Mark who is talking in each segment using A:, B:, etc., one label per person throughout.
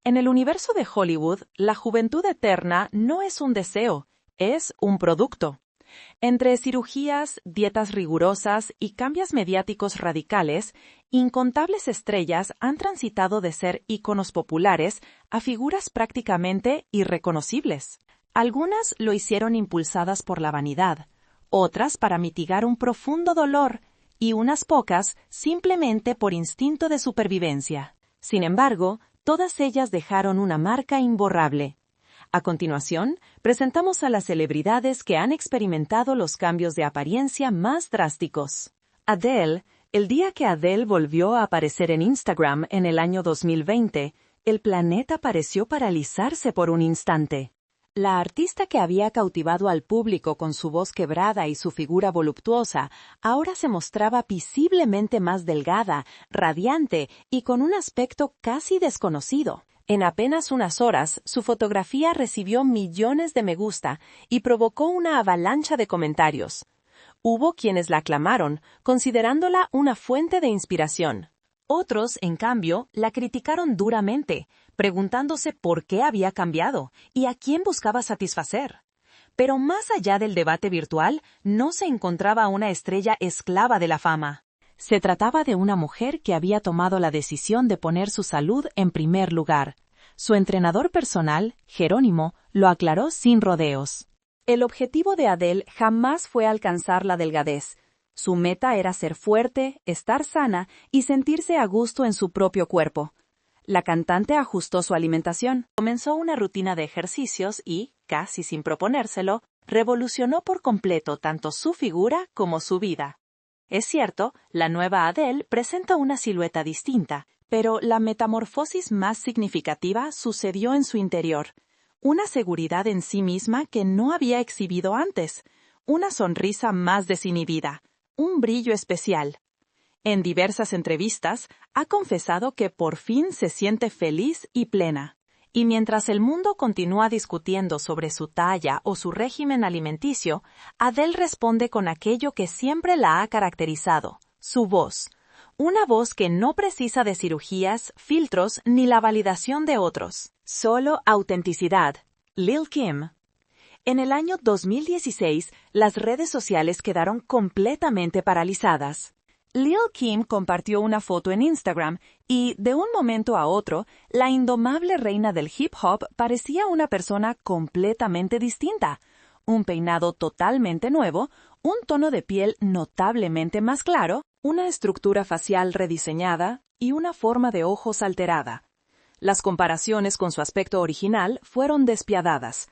A: En el universo de Hollywood, la juventud eterna no es un deseo, es un producto. Entre cirugías, dietas rigurosas y cambios mediáticos radicales, incontables estrellas han transitado de ser íconos populares a figuras prácticamente irreconocibles. Algunas lo hicieron impulsadas por la vanidad, otras para mitigar un profundo dolor, y unas pocas simplemente por instinto de supervivencia. Sin embargo, todas ellas dejaron una marca imborrable. A continuación, presentamos a las celebridades que han experimentado los cambios de apariencia más drásticos. Adele. El día que Adele volvió a aparecer en Instagram en el año 2020, el planeta pareció paralizarse por un instante. La artista que había cautivado al público con su voz quebrada y su figura voluptuosa, ahora se mostraba visiblemente más delgada, radiante y con un aspecto casi desconocido. En apenas unas horas, su fotografía recibió millones de me gusta y provocó una avalancha de comentarios. Hubo quienes la aclamaron, considerándola una fuente de inspiración. Otros, en cambio, la criticaron duramente, preguntándose por qué había cambiado y a quién buscaba satisfacer. Pero más allá del debate virtual, no se encontraba una estrella esclava de la fama. Se trataba de una mujer que había tomado la decisión de poner su salud en primer lugar. Su entrenador personal, Jerónimo, lo aclaró sin rodeos. El objetivo de Adele jamás fue alcanzar la delgadez. Su meta era ser fuerte, estar sana y sentirse a gusto en su propio cuerpo. La cantante ajustó su alimentación, comenzó una rutina de ejercicios y, casi sin proponérselo, revolucionó por completo tanto su figura como su vida. Es cierto, la nueva Adele presenta una silueta distinta, pero la metamorfosis más significativa sucedió en su interior. Una seguridad en sí misma que no había exhibido antes, una sonrisa más desinhibida, un brillo especial. En diversas entrevistas, ha confesado que por fin se siente feliz y plena. Y mientras el mundo continúa discutiendo sobre su talla o su régimen alimenticio, Adele responde con aquello que siempre la ha caracterizado, su voz. Una voz que no precisa de cirugías, filtros ni la validación de otros. Solo autenticidad. Lil' Kim. En el año 2016, las redes sociales quedaron completamente paralizadas. Lil' Kim compartió una foto en Instagram y, de un momento a otro, la indomable reina del hip hop parecía una persona completamente distinta. Un peinado totalmente nuevo, un tono de piel notablemente más claro, una estructura facial rediseñada y una forma de ojos alterada. Las comparaciones con su aspecto original fueron despiadadas.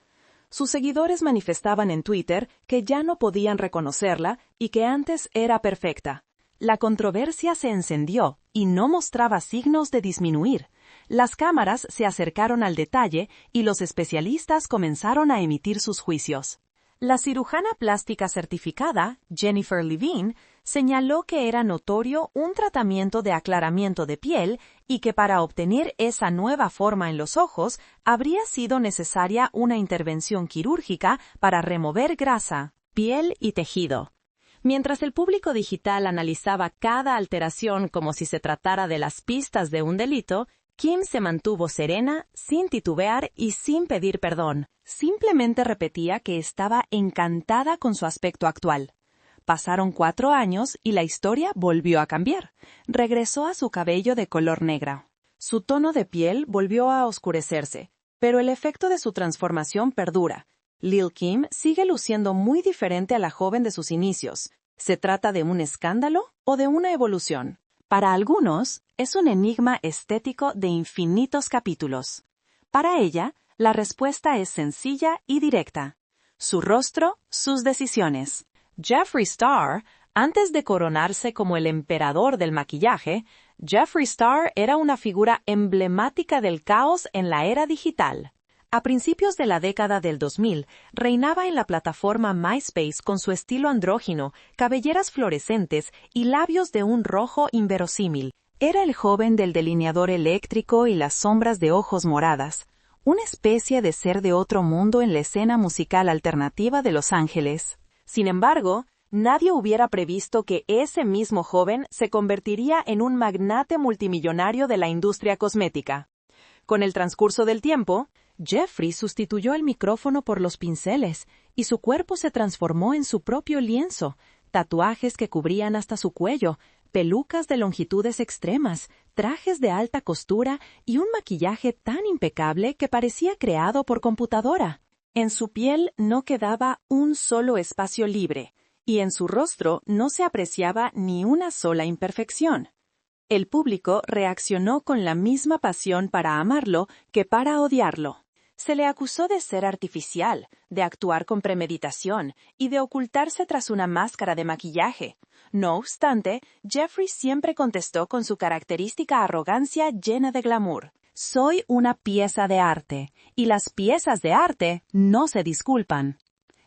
A: Sus seguidores manifestaban en Twitter que ya no podían reconocerla y que antes era perfecta. La controversia se encendió y no mostraba signos de disminuir. Las cámaras se acercaron al detalle y los especialistas comenzaron a emitir sus juicios. La cirujana plástica certificada, Jennifer Levine, señaló que era notorio un tratamiento de aclaramiento de piel y que para obtener esa nueva forma en los ojos habría sido necesaria una intervención quirúrgica para remover grasa, piel y tejido. Mientras el público digital analizaba cada alteración como si se tratara de las pistas de un delito, Kim se mantuvo serena, sin titubear y sin pedir perdón. Simplemente repetía que estaba encantada con su aspecto actual. Pasaron 4 años y la historia volvió a cambiar. Regresó a su cabello de color negra. Su tono de piel volvió a oscurecerse, pero el efecto de su transformación perdura. Lil' Kim sigue luciendo muy diferente a la joven de sus inicios. ¿Se trata de un escándalo o de una evolución? Para algunos, es un enigma estético de infinitos capítulos. Para ella, la respuesta es sencilla y directa. Su rostro, sus decisiones. Jeffree Star, antes de coronarse como el emperador del maquillaje, Jeffree Star era una figura emblemática del caos en la era digital. A principios de la década del 2000, reinaba en la plataforma MySpace con su estilo andrógino, cabelleras fluorescentes y labios de un rojo inverosímil. Era el joven del delineador eléctrico y las sombras de ojos moradas, una especie de ser de otro mundo en la escena musical alternativa de Los Ángeles. Sin embargo, nadie hubiera previsto que ese mismo joven se convertiría en un magnate multimillonario de la industria cosmética. Con el transcurso del tiempo, Jeffrey sustituyó el micrófono por los pinceles, y su cuerpo se transformó en su propio lienzo, tatuajes que cubrían hasta su cuello, pelucas de longitudes extremas, trajes de alta costura y un maquillaje tan impecable que parecía creado por computadora. En su piel no quedaba un solo espacio libre, y en su rostro no se apreciaba ni una sola imperfección. El público reaccionó con la misma pasión para amarlo que para odiarlo. Se le acusó de ser artificial, de actuar con premeditación y de ocultarse tras una máscara de maquillaje. No obstante, Jeffrey siempre contestó con su característica arrogancia llena de glamour. Soy una pieza de arte, y las piezas de arte no se disculpan.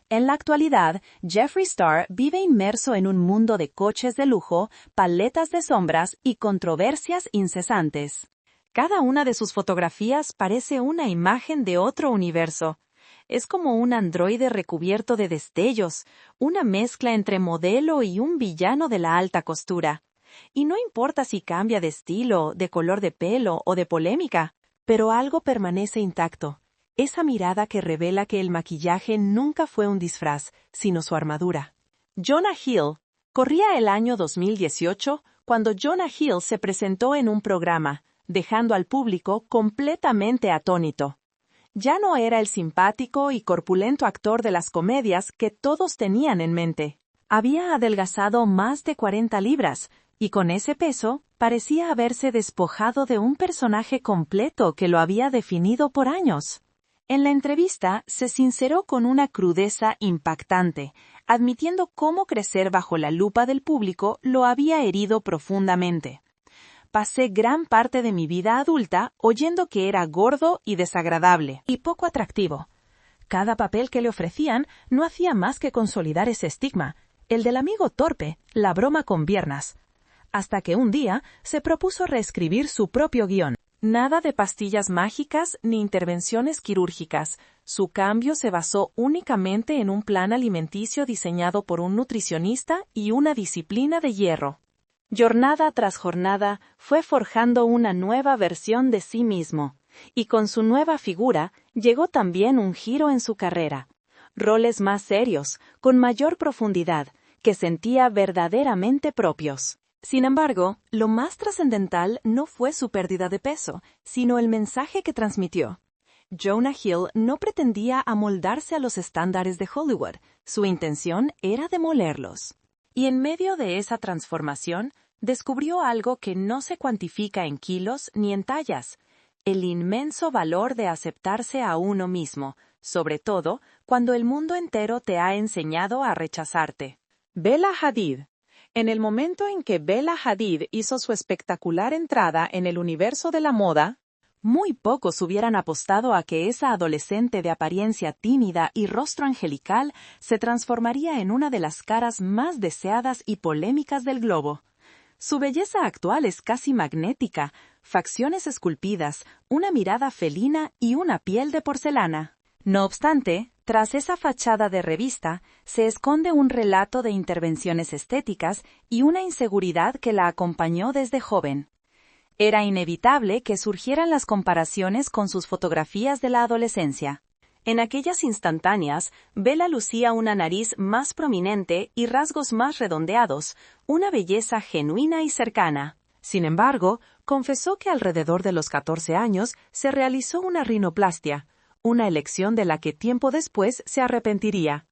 A: En la actualidad, Jeffree Star vive inmerso en un mundo de coches de lujo, paletas de sombras y controversias incesantes. Cada una de sus fotografías parece una imagen de otro universo. Es como un androide recubierto de destellos, una mezcla entre modelo y un villano de la alta costura. Y no importa si cambia de estilo, de color de pelo o de polémica, pero algo permanece intacto. Esa mirada que revela que el maquillaje nunca fue un disfraz, sino su armadura. Jonah Hill. Corría el año 2018 cuando Jonah Hill se presentó en un programa, dejando al público completamente atónito. Ya no era el simpático y corpulento actor de las comedias que todos tenían en mente. Había adelgazado más de 40 libras, y con ese peso parecía haberse despojado de un personaje completo que lo había definido por años. En la entrevista se sinceró con una crudeza impactante, admitiendo cómo crecer bajo la lupa del público lo había herido profundamente. Pasé gran parte de mi vida adulta oyendo que era gordo y desagradable, y poco atractivo. Cada papel que le ofrecían no hacía más que consolidar ese estigma, el del amigo torpe, la broma con piernas. Hasta que un día se propuso reescribir su propio guión. Nada de pastillas mágicas ni intervenciones quirúrgicas. Su cambio se basó únicamente en un plan alimenticio diseñado por un nutricionista y una disciplina de hierro. Jornada tras jornada fue forjando una nueva versión de sí mismo, y con su nueva figura llegó también un giro en su carrera. Roles más serios, con mayor profundidad, que sentía verdaderamente propios. Sin embargo, lo más trascendental no fue su pérdida de peso, sino el mensaje que transmitió. Jonah Hill no pretendía amoldarse a los estándares de Hollywood, su intención era demolerlos. Y en medio de esa transformación, descubrió algo que no se cuantifica en kilos ni en tallas: el inmenso valor de aceptarse a uno mismo, sobre todo cuando el mundo entero te ha enseñado a rechazarte. Bella Hadid. En el momento en que Bella Hadid hizo su espectacular entrada en el universo de la moda, muy pocos hubieran apostado a que esa adolescente de apariencia tímida y rostro angelical se transformaría en una de las caras más deseadas y polémicas del globo. Su belleza actual es casi magnética, facciones esculpidas, una mirada felina y una piel de porcelana. No obstante, tras esa fachada de revista, se esconde un relato de intervenciones estéticas y una inseguridad que la acompañó desde joven. Era inevitable que surgieran las comparaciones con sus fotografías de la adolescencia. En aquellas instantáneas, Bella lucía una nariz más prominente y rasgos más redondeados, una belleza genuina y cercana. Sin embargo, confesó que alrededor de los 14 años se realizó una rinoplastia, una elección de la que tiempo después se arrepentiría.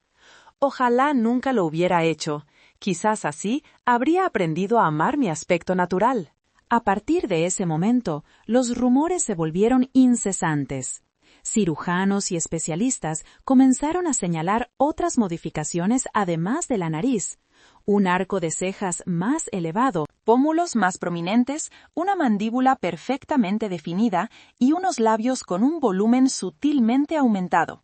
A: Ojalá nunca lo hubiera hecho. Quizás así habría aprendido a amar mi aspecto natural. A partir de ese momento, los rumores se volvieron incesantes. Cirujanos y especialistas comenzaron a señalar otras modificaciones además de la nariz: un arco de cejas más elevado, pómulos más prominentes, una mandíbula perfectamente definida y unos labios con un volumen sutilmente aumentado.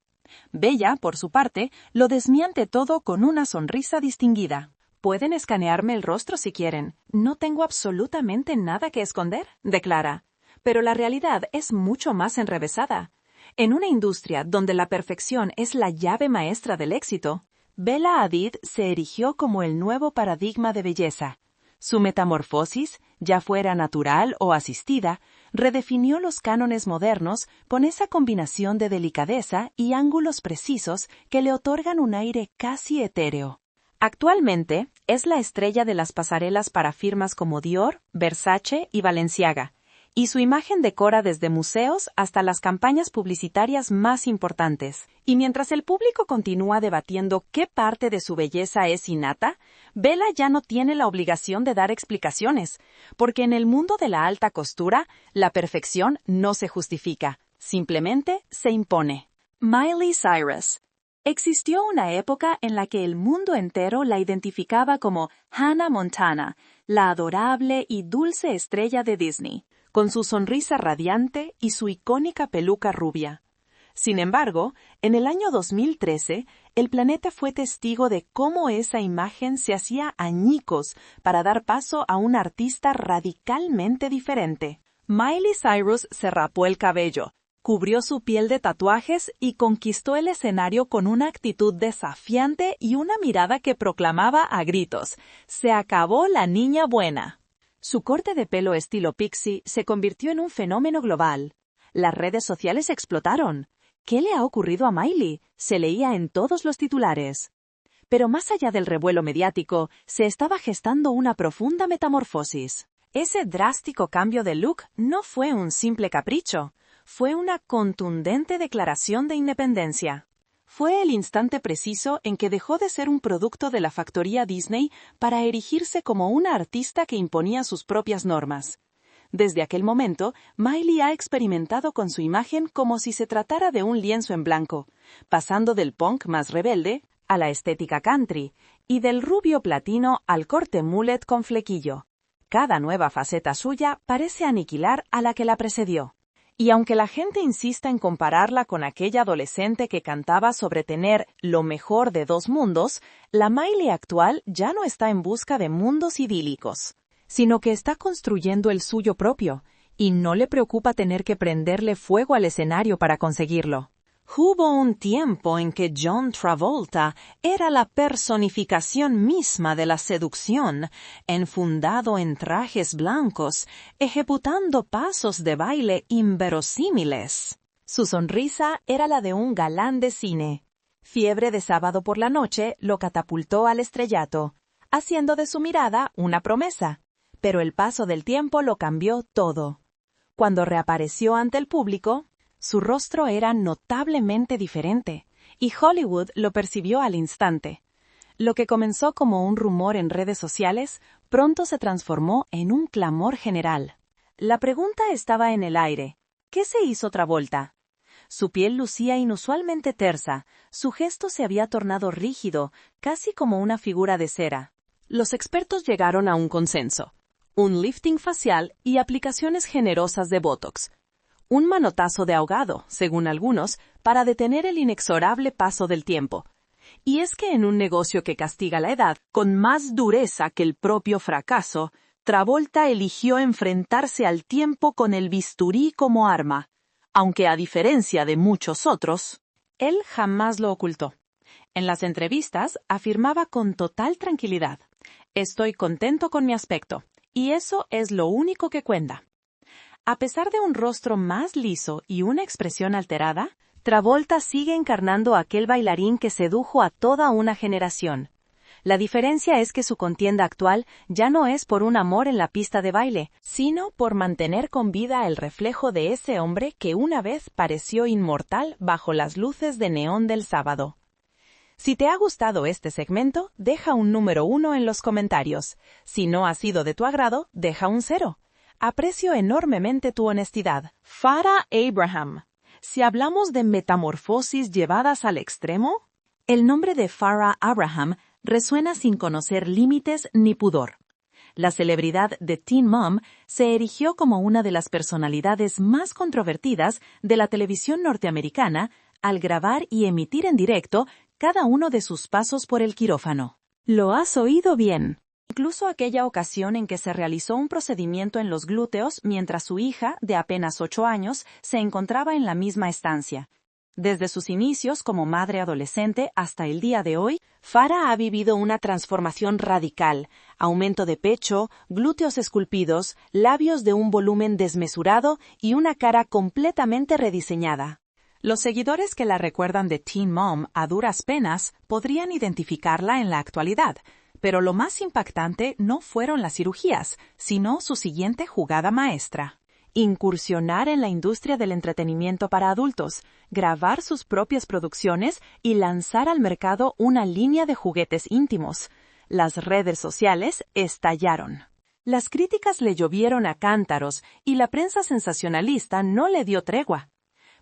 A: Bella, por su parte, lo desmiente todo con una sonrisa distinguida. «Pueden escanearme el rostro si quieren. No tengo absolutamente nada que esconder», declara. Pero la realidad es mucho más enrevesada. En una industria donde la perfección es la llave maestra del éxito, Bella Hadid se erigió como el nuevo paradigma de belleza. Su metamorfosis, ya fuera natural o asistida, redefinió los cánones modernos con esa combinación de delicadeza y ángulos precisos que le otorgan un aire casi etéreo. Actualmente, es la estrella de las pasarelas para firmas como Dior, Versace y Balenciaga, y su imagen decora desde museos hasta las campañas publicitarias más importantes. Y mientras el público continúa debatiendo qué parte de su belleza es innata, Bella ya no tiene la obligación de dar explicaciones, porque en el mundo de la alta costura, la perfección no se justifica, simplemente se impone. Miley Cyrus. Existió una época en la que el mundo entero la identificaba como Hannah Montana, la adorable y dulce estrella de Disney, con su sonrisa radiante y su icónica peluca rubia. Sin embargo, en el año 2013, el planeta fue testigo de cómo esa imagen se hacía añicos para dar paso a un artista radicalmente diferente. Miley Cyrus se rapó el cabello, cubrió su piel de tatuajes y conquistó el escenario con una actitud desafiante y una mirada que proclamaba a gritos: «Se acabó la niña buena». Su corte de pelo estilo pixie se convirtió en un fenómeno global. Las redes sociales explotaron. ¿Qué le ha ocurrido a Miley?, se leía en todos los titulares. Pero más allá del revuelo mediático, se estaba gestando una profunda metamorfosis. Ese drástico cambio de look no fue un simple capricho. Fue una contundente declaración de independencia. Fue el instante preciso en que dejó de ser un producto de la factoría Disney para erigirse como una artista que imponía sus propias normas. Desde aquel momento, Miley ha experimentado con su imagen como si se tratara de un lienzo en blanco, pasando del punk más rebelde a la estética country y del rubio platino al corte mullet con flequillo. Cada nueva faceta suya parece aniquilar a la que la precedió. Y aunque la gente insista en compararla con aquella adolescente que cantaba sobre tener lo mejor de dos mundos, la Miley actual ya no está en busca de mundos idílicos, sino que está construyendo el suyo propio, y no le preocupa tener que prenderle fuego al escenario para conseguirlo. Hubo un tiempo en que John Travolta era la personificación misma de la seducción, enfundado en trajes blancos, ejecutando pasos de baile inverosímiles. Su sonrisa era la de un galán de cine. Fiebre de Sábado por la Noche lo catapultó al estrellato, haciendo de su mirada una promesa. Pero el paso del tiempo lo cambió todo. Cuando reapareció ante el público, su rostro era notablemente diferente, y Hollywood lo percibió al instante. Lo que comenzó como un rumor en redes sociales, pronto se transformó en un clamor general. La pregunta estaba en el aire: ¿qué se hizo Travolta? Su piel lucía inusualmente tersa, su gesto se había tornado rígido, casi como una figura de cera. Los expertos llegaron a un consenso: un lifting facial y aplicaciones generosas de Botox. Un manotazo de ahogado, según algunos, para detener el inexorable paso del tiempo. Y es que en un negocio que castiga la edad con más dureza que el propio fracaso, Travolta eligió enfrentarse al tiempo con el bisturí como arma, aunque a diferencia de muchos otros, él jamás lo ocultó. En las entrevistas afirmaba con total tranquilidad: «Estoy contento con mi aspecto, y eso es lo único que cuenta». A pesar de un rostro más liso y una expresión alterada, Travolta sigue encarnando a aquel bailarín que sedujo a toda una generación. La diferencia es que su contienda actual ya no es por un amor en la pista de baile, sino por mantener con vida el reflejo de ese hombre que una vez pareció inmortal bajo las luces de neón del sábado. Si te ha gustado este segmento, deja un número 1 en los comentarios. Si no ha sido de tu agrado, deja un 0. Aprecio enormemente tu honestidad. Farrah Abraham. Si hablamos de metamorfosis llevadas al extremo, el nombre de Farrah Abraham resuena sin conocer límites ni pudor. La celebridad de Teen Mom se erigió como una de las personalidades más controvertidas de la televisión norteamericana al grabar y emitir en directo cada uno de sus pasos por el quirófano. Lo has oído bien. Incluso aquella ocasión en que se realizó un procedimiento en los glúteos mientras su hija, de apenas 8 años, se encontraba en la misma estancia. Desde sus inicios como madre adolescente hasta el día de hoy, Farah ha vivido una transformación radical: aumento de pecho, glúteos esculpidos, labios de un volumen desmesurado y una cara completamente rediseñada. Los seguidores que la recuerdan de Teen Mom a duras penas podrían identificarla en la actualidad, pero lo más impactante no fueron las cirugías, sino su siguiente jugada maestra: incursionar en la industria del entretenimiento para adultos, grabar sus propias producciones y lanzar al mercado una línea de juguetes íntimos. Las redes sociales estallaron. Las críticas le llovieron a cántaros y la prensa sensacionalista no le dio tregua.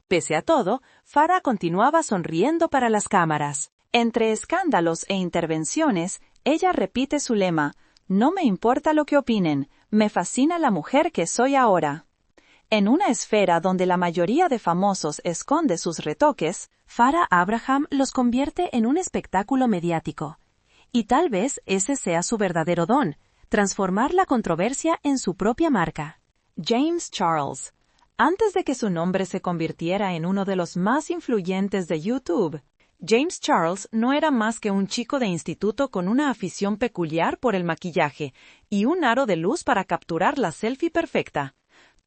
A: Pese a todo, Farah continuaba sonriendo para las cámaras. Entre escándalos e intervenciones, ella repite su lema: "No me importa lo que opinen, me fascina la mujer que soy ahora". En una esfera donde la mayoría de famosos esconde sus retoques, Farah Abraham los convierte en un espectáculo mediático. Y tal vez ese sea su verdadero don: transformar la controversia en su propia marca. James Charles. Antes de que su nombre se convirtiera en uno de los más influyentes de YouTube, James Charles no era más que un chico de instituto con una afición peculiar por el maquillaje y un aro de luz para capturar la selfie perfecta.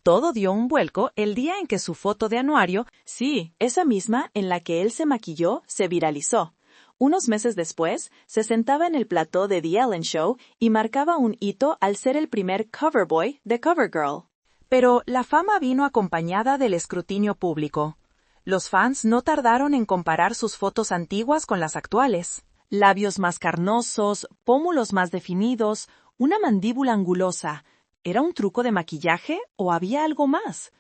A: Todo dio un vuelco el día en que su foto de anuario, sí, esa misma en la que él se maquilló, se viralizó. Unos meses después, se sentaba en el plató de The Ellen Show y marcaba un hito al ser el primer cover boy de CoverGirl. Pero la fama vino acompañada del escrutinio público. Los fans no tardaron en comparar sus fotos antiguas con las actuales. Labios más carnosos, pómulos más definidos, una mandíbula angulosa. ¿Era un truco de maquillaje o había algo más?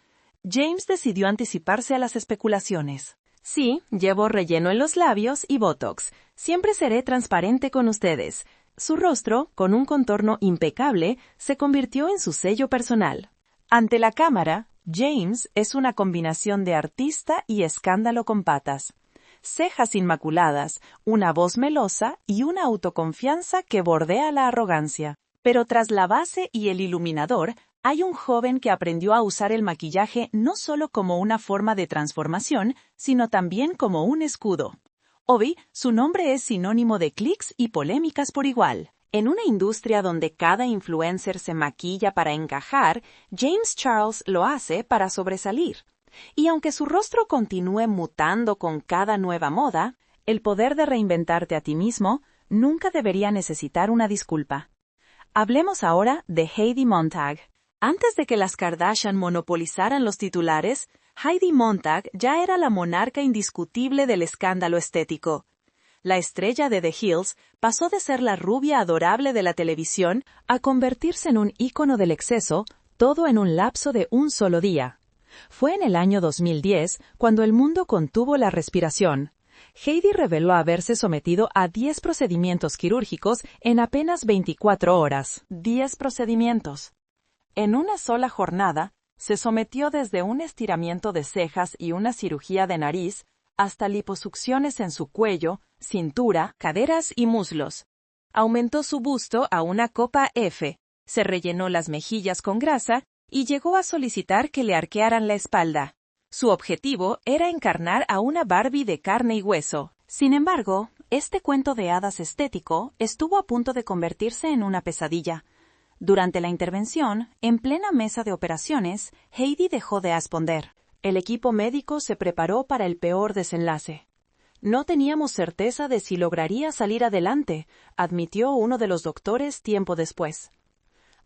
A: James decidió anticiparse a las especulaciones. Sí, llevo relleno en los labios y botox. Siempre seré transparente con ustedes. Su rostro, con un contorno impecable, se convirtió en su sello personal. Ante la cámara, James es una combinación de artista y escándalo con patas. Cejas inmaculadas, una voz melosa y una autoconfianza que bordea la arrogancia. Pero tras la base y el iluminador, hay un joven que aprendió a usar el maquillaje no solo como una forma de transformación, sino también como un escudo. Hoy, su nombre es sinónimo de clics y polémicas por igual. En una industria donde cada influencer se maquilla para encajar, James Charles lo hace para sobresalir. Y aunque su rostro continúe mutando con cada nueva moda, el poder de reinventarte a ti mismo nunca debería necesitar una disculpa. Hablemos ahora de Heidi Montag. Antes de que las Kardashian monopolizaran los titulares, Heidi Montag ya era la monarca indiscutible del escándalo estético. La estrella de The Hills pasó de ser la rubia adorable de la televisión a convertirse en un ícono del exceso, todo en un lapso de un solo día. Fue en el año 2010 cuando el mundo contuvo la respiración. Heidi reveló haberse sometido a 10 procedimientos quirúrgicos en apenas 24 horas. 10 procedimientos. En una sola jornada, se sometió desde un estiramiento de cejas y una cirugía de nariz hasta liposucciones en su cuello, cintura, caderas y muslos. Aumentó su busto a una copa F, se rellenó las mejillas con grasa y llegó a solicitar que le arquearan la espalda. Su objetivo era encarnar a una Barbie de carne y hueso. Sin embargo, este cuento de hadas estético estuvo a punto de convertirse en una pesadilla. Durante la intervención, en plena mesa de operaciones, Heidi dejó de responder. El equipo médico se preparó para el peor desenlace. No teníamos certeza de si lograría salir adelante, admitió uno de los doctores tiempo después.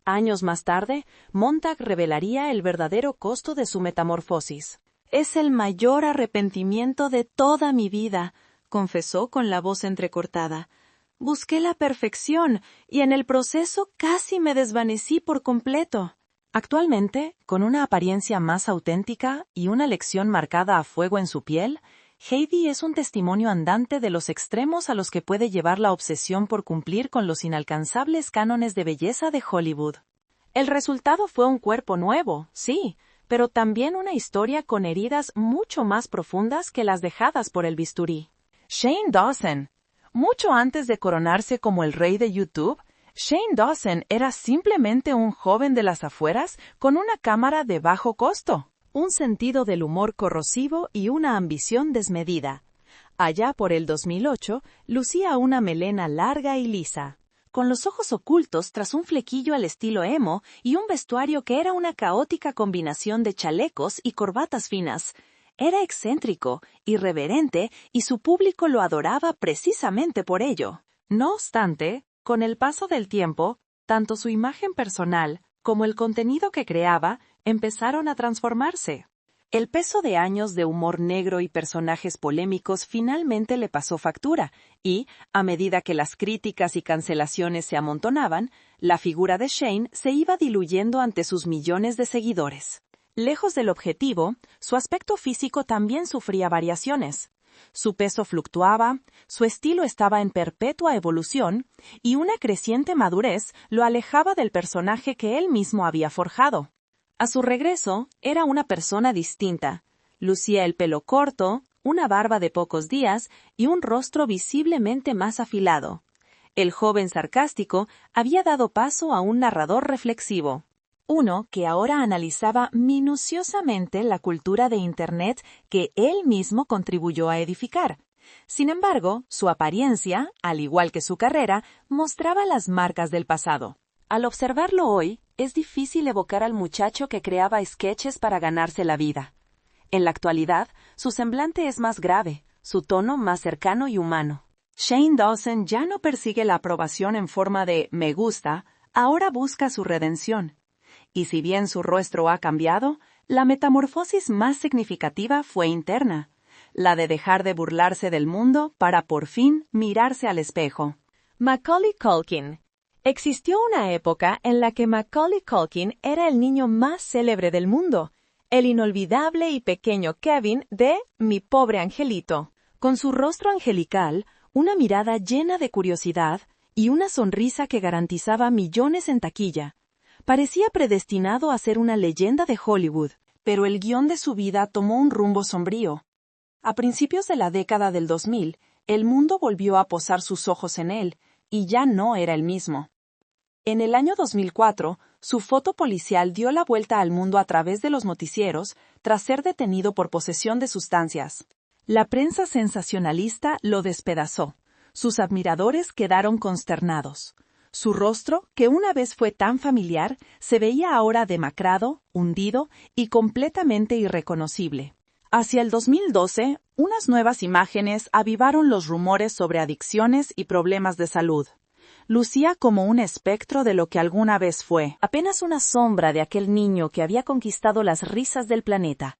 A: Años más tarde, Montag revelaría el verdadero costo de su metamorfosis. «Es el mayor arrepentimiento de toda mi vida», confesó con la voz entrecortada. «Busqué la perfección y en el proceso casi me desvanecí por completo». Actualmente, con una apariencia más auténtica y una lección marcada a fuego en su piel, Heidi es un testimonio andante de los extremos a los que puede llevar la obsesión por cumplir con los inalcanzables cánones de belleza de Hollywood. El resultado fue un cuerpo nuevo, sí, pero también una historia con heridas mucho más profundas que las dejadas por el bisturí. Shane Dawson. Mucho antes de coronarse como el rey de YouTube, Shane Dawson era simplemente un joven de las afueras con una cámara de bajo costo. un sentido del humor corrosivo y una ambición desmedida. Allá por el 2008, lucía una melena larga y lisa, con los ojos ocultos tras un flequillo al estilo emo y un vestuario que era una caótica combinación de chalecos y corbatas finas. Era excéntrico, irreverente, y su público lo adoraba precisamente por ello. No obstante, con el paso del tiempo, tanto su imagen personal como el contenido que creaba empezaron a transformarse. El peso de años de humor negro y personajes polémicos finalmente le pasó factura, y, a medida que las críticas y cancelaciones se amontonaban, la figura de Shane se iba diluyendo ante sus millones de seguidores. Lejos del objetivo, su aspecto físico también sufría variaciones. Su peso fluctuaba, su estilo estaba en perpetua evolución, y una creciente madurez lo alejaba del personaje que él mismo había forjado. A su regreso, era una persona distinta. Lucía el pelo corto, una barba de pocos días y un rostro visiblemente más afilado. El joven sarcástico había dado paso a un narrador reflexivo. Uno que ahora analizaba minuciosamente la cultura de Internet que él mismo contribuyó a edificar. Sin embargo, su apariencia, al igual que su carrera, mostraba las marcas del pasado. Al observarlo hoy, es difícil evocar al muchacho que creaba sketches para ganarse la vida. En la actualidad, su semblante es más grave, su tono más cercano y humano. Shane Dawson ya no persigue la aprobación en forma de «me gusta», ahora busca su redención. Y si bien su rostro ha cambiado, la metamorfosis más significativa fue interna, la de dejar de burlarse del mundo para por fin mirarse al espejo. Macaulay Culkin. Existió una época en la que Macaulay Culkin era el niño más célebre del mundo, el inolvidable y pequeño Kevin de Mi pobre angelito. Con su rostro angelical, una mirada llena de curiosidad y una sonrisa que garantizaba millones en taquilla, parecía predestinado a ser una leyenda de Hollywood, pero el guión de su vida tomó un rumbo sombrío. A principios de la década del 2000, el mundo volvió a posar sus ojos en él, y ya no era el mismo. En el año 2004, su foto policial dio la vuelta al mundo a través de los noticieros tras ser detenido por posesión de sustancias. La prensa sensacionalista lo despedazó. Sus admiradores quedaron consternados. Su rostro, que una vez fue tan familiar, se veía ahora demacrado, hundido y completamente irreconocible. Hacia el 2012, unas nuevas imágenes avivaron los rumores sobre adicciones y problemas de salud. Lucía como un espectro de lo que alguna vez fue, apenas una sombra de aquel niño que había conquistado las risas del planeta.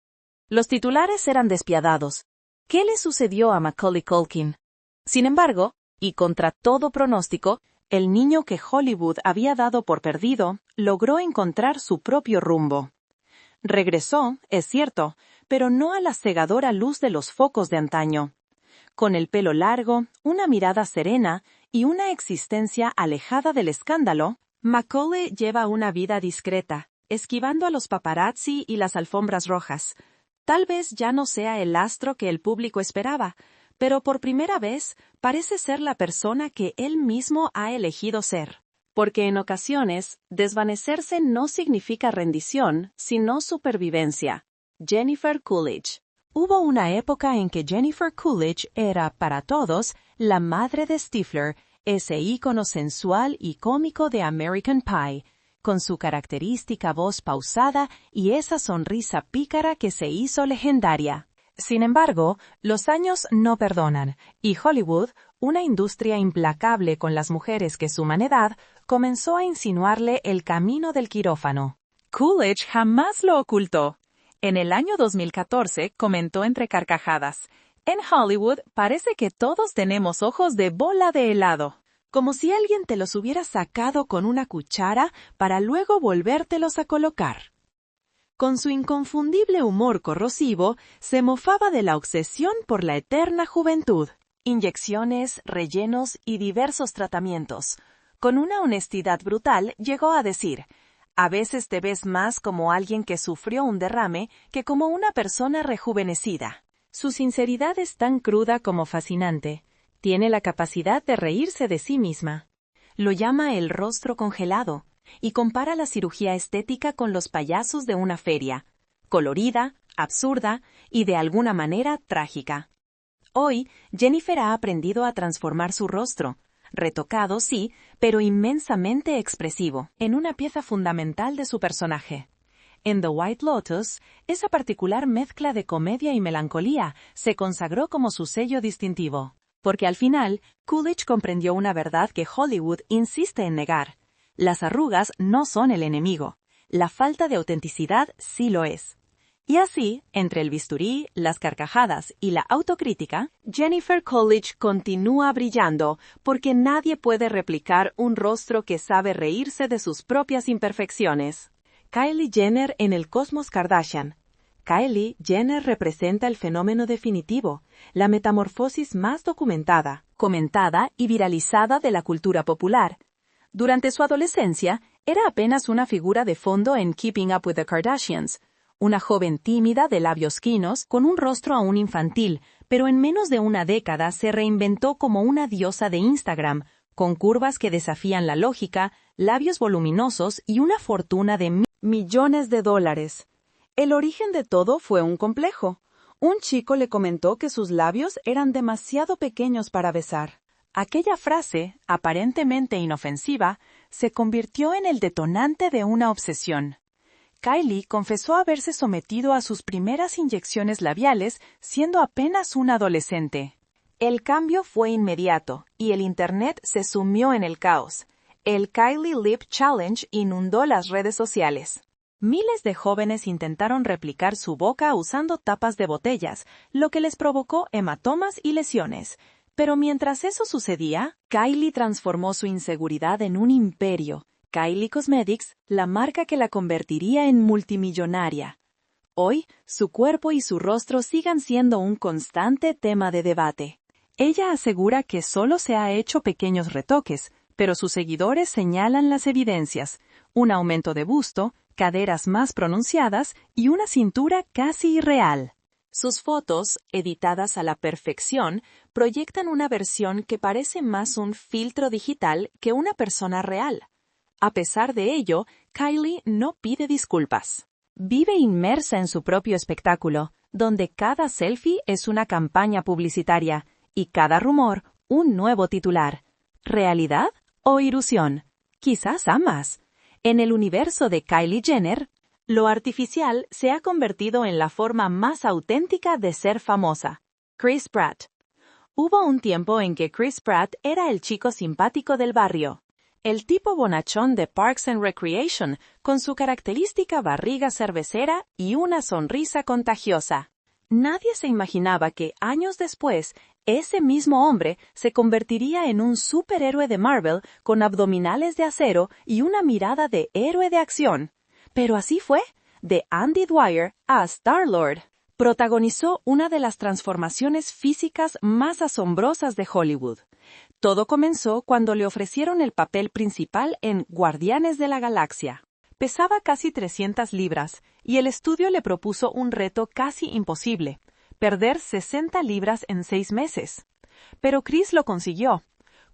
A: Los titulares eran despiadados. ¿Qué le sucedió a Macaulay Culkin? Sin embargo, y contra todo pronóstico, el niño que Hollywood había dado por perdido logró encontrar su propio rumbo. Regresó, es cierto, pero no a la cegadora luz de los focos de antaño. Con el pelo largo, una mirada serena y una existencia alejada del escándalo, Macaulay lleva una vida discreta, esquivando a los paparazzi y las alfombras rojas. Tal vez ya no sea el astro que el público esperaba, pero por primera vez parece ser la persona que él mismo ha elegido ser. Porque en ocasiones, desvanecerse no significa rendición, sino supervivencia. Jennifer Coolidge. Hubo una época en que Jennifer Coolidge era, para todos, la madre de Stifler, ese ícono sensual y cómico de American Pie, con su característica voz pausada y esa sonrisa pícara que se hizo legendaria. Sin embargo, los años no perdonan, y Hollywood, una industria implacable con las mujeres que suman edad, comenzó a insinuarle el camino del quirófano. Coolidge jamás lo ocultó. En el año 2014 comentó entre carcajadas: «En Hollywood parece que todos tenemos ojos de bola de helado, como si alguien te los hubiera sacado con una cuchara para luego volvértelos a colocar». Con su inconfundible humor corrosivo, se mofaba de la obsesión por la eterna juventud. Inyecciones, rellenos y diversos tratamientos. Con una honestidad brutal, llegó a decir: «A veces te ves más como alguien que sufrió un derrame que como una persona rejuvenecida». Su sinceridad es tan cruda como fascinante. Tiene la capacidad de reírse de sí misma. Lo llama el rostro congelado, y compara la cirugía estética con los payasos de una feria. colorida, absurda y de alguna manera trágica. Hoy, Jennifer ha aprendido a transformar su rostro, retocado sí, pero inmensamente expresivo, en una pieza fundamental de su personaje. En The White Lotus, esa particular mezcla de comedia y melancolía se consagró como su sello distintivo, porque al final, Coolidge comprendió una verdad que Hollywood insiste en negar. Las arrugas no son el enemigo, la falta de autenticidad sí lo es. Y así, entre el bisturí, las carcajadas y la autocrítica, Jennifer Coolidge continúa brillando porque nadie puede replicar un rostro que sabe reírse de sus propias imperfecciones. Kylie Jenner en el cosmos Kardashian. Kylie Jenner representa el fenómeno definitivo, la metamorfosis más documentada, comentada y viralizada de la cultura popular. Durante su adolescencia, era apenas una figura de fondo en Keeping Up with the Kardashians, una joven tímida de labios quinos con un rostro aún infantil, pero en menos de una década se reinventó como una diosa de Instagram, con curvas que desafían la lógica, labios voluminosos y una fortuna de millones de dólares. El origen de todo fue un complejo. Un chico le comentó que sus labios eran demasiado pequeños para besar. Aquella frase, aparentemente inofensiva, se convirtió en el detonante de una obsesión. Kylie confesó haberse sometido a sus primeras inyecciones labiales siendo apenas una adolescente. El cambio fue inmediato, y el Internet se sumió en el caos. El Kylie Lip Challenge inundó las redes sociales. Miles de jóvenes intentaron replicar su boca usando tapas de botellas, lo que les provocó hematomas y lesiones. Pero mientras eso sucedía, Kylie transformó su inseguridad en un imperio. Kylie Cosmetics, la marca que la convertiría en multimillonaria. Hoy, su cuerpo y su rostro sigan siendo un constante tema de debate. Ella asegura que solo se ha hecho pequeños retoques, pero sus seguidores señalan las evidencias: un aumento de busto, caderas más pronunciadas y una cintura casi irreal. Sus fotos, editadas a la perfección, proyectan una versión que parece más un filtro digital que una persona real. A pesar de ello, Kylie no pide disculpas. Vive inmersa en su propio espectáculo, donde cada selfie es una campaña publicitaria y cada rumor un nuevo titular. ¿Realidad o ilusión? Quizás ambas. En el universo de Kylie Jenner, lo artificial se ha convertido en la forma más auténtica de ser famosa. Chris Pratt. Hubo un tiempo en que Chris Pratt era el chico simpático del barrio. El tipo bonachón de Parks and Recreation, con su característica barriga cervecera y una sonrisa contagiosa. Nadie se imaginaba que, años después, ese mismo hombre se convertiría en un superhéroe de Marvel con abdominales de acero y una mirada de héroe de acción. Pero así fue, de Andy Dwyer a Star-Lord. Protagonizó una de las transformaciones físicas más asombrosas de Hollywood. Todo comenzó cuando le ofrecieron el papel principal en Guardianes de la Galaxia. Pesaba casi 300 libras y el estudio le propuso un reto casi imposible: perder 60 libras en 6 meses. Pero Chris lo consiguió.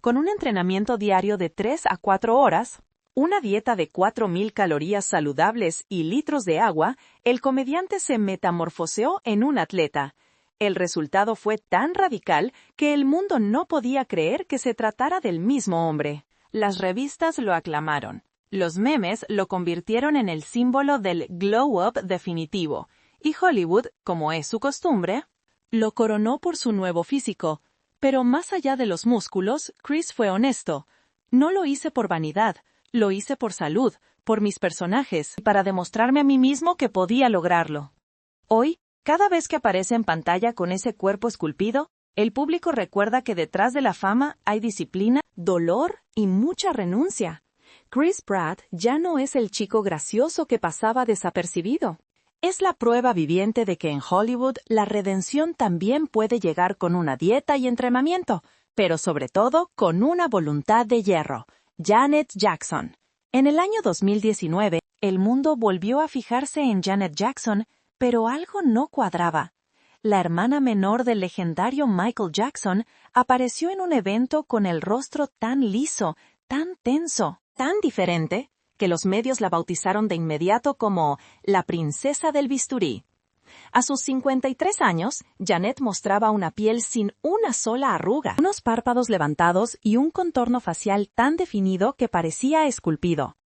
A: Con un entrenamiento diario de 3 a 4 horas, una dieta de 4.000 calorías saludables y litros de agua, el comediante se metamorfoseó en un atleta. El resultado fue tan radical que el mundo no podía creer que se tratara del mismo hombre. Las revistas lo aclamaron. Los memes lo convirtieron en el símbolo del glow-up definitivo, y Hollywood, como es su costumbre, lo coronó por su nuevo físico. Pero más allá de los músculos, Chris fue honesto. No lo hice por vanidad, lo hice por salud, por mis personajes, para demostrarme a mí mismo que podía lograrlo. Hoy, cada vez que aparece en pantalla con ese cuerpo esculpido, el público recuerda que detrás de la fama hay disciplina, dolor y mucha renuncia. Chris Pratt ya no es el chico gracioso que pasaba desapercibido. Es la prueba viviente de que en Hollywood la redención también puede llegar con una dieta y entrenamiento, pero sobre todo con una voluntad de hierro. Janet Jackson. En el año 2019, el mundo volvió a fijarse en Janet Jackson, pero algo no cuadraba. La hermana menor del legendario Michael Jackson apareció en un evento con el rostro tan liso, tan tenso, tan diferente, que los medios la bautizaron de inmediato como la princesa del bisturí. A sus 53 años, Janet mostraba una piel sin una sola arruga, unos párpados levantados y un contorno facial tan definido que parecía esculpido.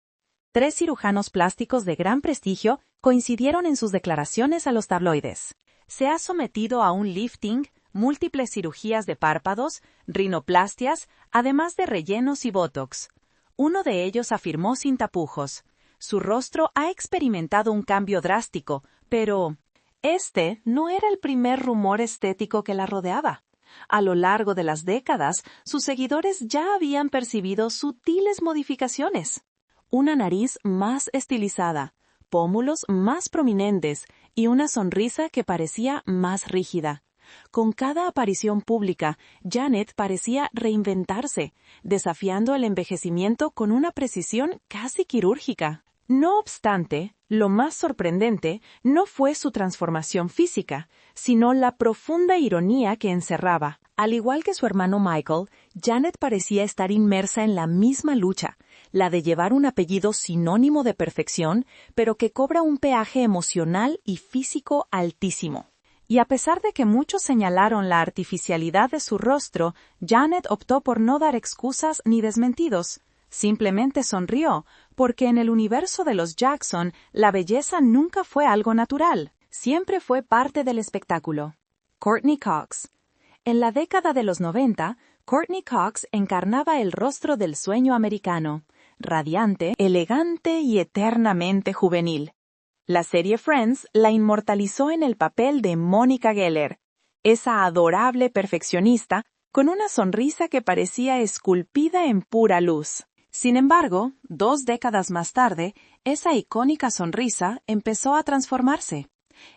A: 3 cirujanos plásticos de gran prestigio coincidieron en sus declaraciones a los tabloides. Se ha sometido a un lifting, múltiples cirugías de párpados, rinoplastias, además de rellenos y botox. Uno de ellos afirmó sin tapujos: su rostro ha experimentado un cambio drástico, pero este no era el primer rumor estético que la rodeaba. A lo largo de las décadas, sus seguidores ya habían percibido sutiles modificaciones. Una nariz más estilizada, pómulos más prominentes y una sonrisa que parecía más rígida. Con cada aparición pública, Janet parecía reinventarse, desafiando el envejecimiento con una precisión casi quirúrgica. No obstante, lo más sorprendente no fue su transformación física, sino la profunda ironía que encerraba. Al igual que su hermano Michael, Janet parecía estar inmersa en la misma lucha, la de llevar un apellido sinónimo de perfección, pero que cobra un peaje emocional y físico altísimo. Y a pesar de que muchos señalaron la artificialidad de su rostro, Janet optó por no dar excusas ni desmentidos. Simplemente sonrió, porque en el universo de los Jackson, la belleza nunca fue algo natural, siempre fue parte del espectáculo. Courteney Cox. En la década de los 90, Courteney Cox encarnaba el rostro del sueño americano, radiante, elegante y eternamente juvenil. La serie Friends la inmortalizó en el papel de Monica Geller, esa adorable perfeccionista con una sonrisa que parecía esculpida en pura luz. Sin embargo, 2 décadas más tarde, esa icónica sonrisa empezó a transformarse.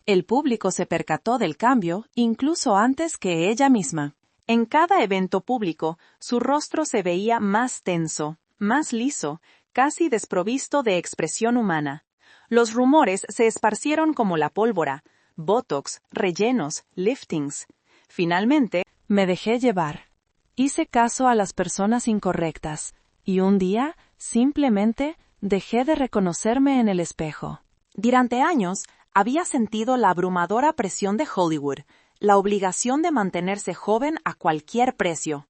A: El público se percató del cambio incluso antes que ella misma. En cada evento público, su rostro se veía más tenso, más liso, casi desprovisto de expresión humana. Los rumores se esparcieron como la pólvora: botox, rellenos, liftings. Finalmente, me dejé llevar. Hice caso a las personas incorrectas, y un día, simplemente, dejé de reconocerme en el espejo. Durante años, había sentido la abrumadora presión de Hollywood, la obligación de mantenerse joven a cualquier precio.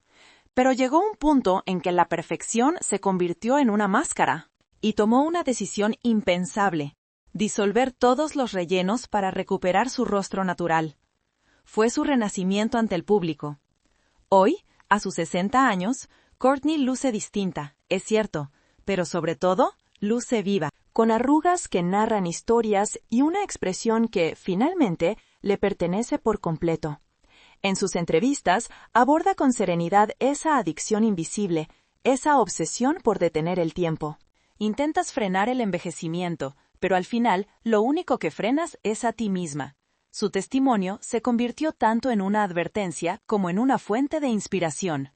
A: Pero llegó un punto en que la perfección se convirtió en una máscara, y tomó una decisión impensable: disolver todos los rellenos para recuperar su rostro natural. Fue su renacimiento ante el público. Hoy, a sus 60 años, Courteney luce distinta, es cierto, pero sobre todo, luce viva, con arrugas que narran historias y una expresión que, finalmente, le pertenece por completo. En sus entrevistas, aborda con serenidad esa adicción invisible, esa obsesión por detener el tiempo. Intentas frenar el envejecimiento, pero al final, lo único que frenas es a ti misma. Su testimonio se convirtió tanto en una advertencia como en una fuente de inspiración.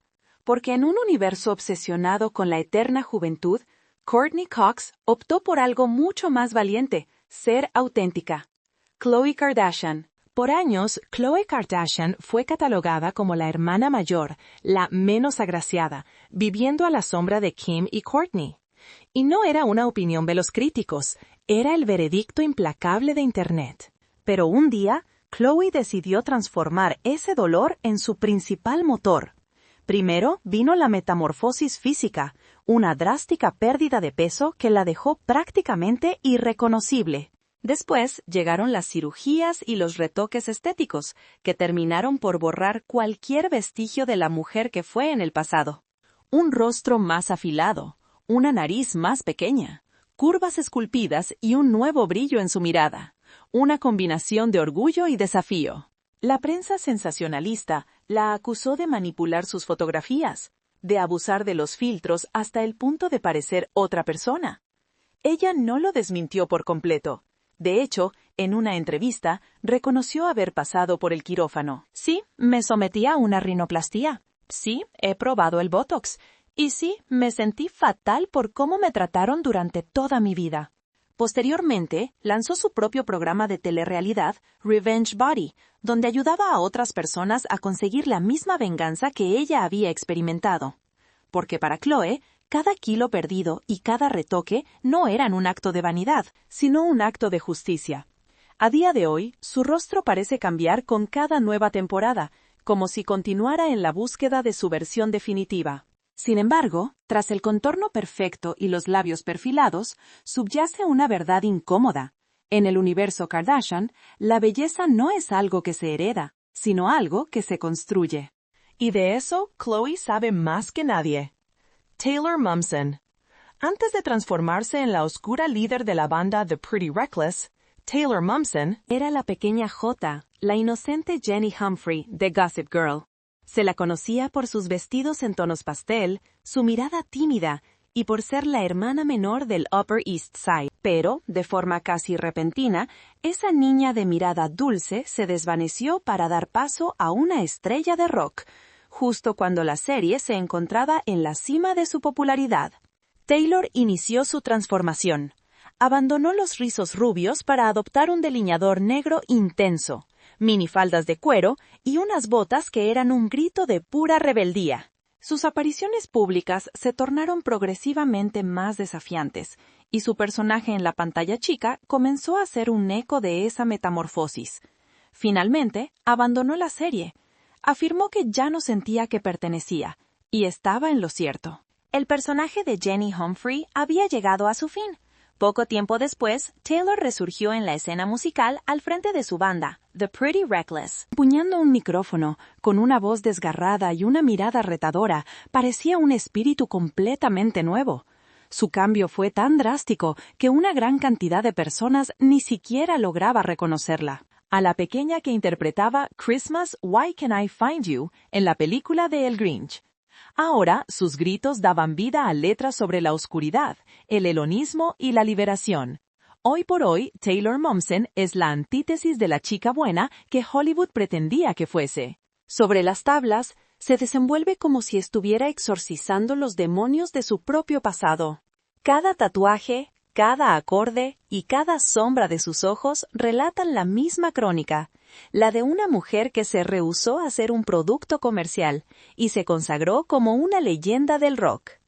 A: Porque en un universo obsesionado con la eterna juventud, Courteney Cox optó por algo mucho más valiente: ser auténtica. Khloe Kardashian. Por años, Khloe Kardashian fue catalogada como la hermana mayor, la menos agraciada, viviendo a la sombra de Kim y Kourtney. Y no era una opinión de los críticos, era el veredicto implacable de Internet. Pero un día, Khloe decidió transformar ese dolor en su principal motor. Primero vino la metamorfosis física, una drástica pérdida de peso que la dejó prácticamente irreconocible. Después llegaron las cirugías y los retoques estéticos, que terminaron por borrar cualquier vestigio de la mujer que fue en el pasado. Un rostro más afilado, una nariz más pequeña, curvas esculpidas y un nuevo brillo en su mirada. Una combinación de orgullo y desafío. La prensa sensacionalista la acusó de manipular sus fotografías, de abusar de los filtros hasta el punto de parecer otra persona. Ella no lo desmintió por completo. De hecho, en una entrevista, reconoció haber pasado por el quirófano. Sí, me sometí a una rinoplastía. Sí, he probado el botox. Y sí, me sentí fatal por cómo me trataron durante toda mi vida. Posteriormente, lanzó su propio programa de telerrealidad, Revenge Body, donde ayudaba a otras personas a conseguir la misma venganza que ella había experimentado. Porque para Khloe, Cada kilo perdido y cada retoque no eran un acto de vanidad, sino un acto de justicia. A día de hoy, su rostro parece cambiar con cada nueva temporada, como si continuara en la búsqueda de su versión definitiva. Sin embargo, tras el contorno perfecto y los labios perfilados, subyace una verdad incómoda. En el universo Kardashian, la belleza no es algo que se hereda, sino algo que se construye.
B: Y de eso, Khloe sabe más que nadie. Taylor Momsen. Antes de transformarse en la oscura líder de la banda The Pretty Reckless, Taylor Momsen
A: era la pequeña J, la inocente Jenny Humphrey de Gossip Girl. Se la conocía por sus vestidos en tonos pastel, su mirada tímida y por ser la hermana menor del Upper East Side. Pero, de forma casi repentina, esa niña de mirada dulce se desvaneció para dar paso a una estrella de rock, justo cuando la serie se encontraba en la cima de su popularidad. Taylor inició su transformación. Abandonó los rizos rubios para adoptar un delineador negro intenso, minifaldas de cuero y unas botas que eran un grito de pura rebeldía. Sus apariciones públicas se tornaron progresivamente más desafiantes, y su personaje en la pantalla chica comenzó a ser un eco de esa metamorfosis. Finalmente, abandonó la serie. Afirmó que ya no sentía que pertenecía, y estaba en lo cierto. El personaje de Jenny Humphrey había llegado a su fin. Poco tiempo después, Taylor resurgió en la escena musical al frente de su banda, The Pretty Reckless. Empuñando un micrófono, con una voz desgarrada y una mirada retadora, parecía un espíritu completamente nuevo. Su cambio fue tan drástico que una gran cantidad de personas ni siquiera lograba reconocerla. A la pequeña que interpretaba Christmas, Why Can I Find You en la película de El Grinch. Ahora, sus gritos daban vida a letras sobre la oscuridad, el hedonismo y la liberación. Hoy por hoy, Taylor Momsen es la antítesis de la chica buena que Hollywood pretendía que fuese. Sobre las tablas, se desenvuelve como si estuviera exorcizando los demonios de su propio pasado. Cada tatuaje, cada acorde y cada sombra de sus ojos relatan la misma crónica, la de una mujer que se rehusó a ser un producto comercial y se consagró como una leyenda del rock.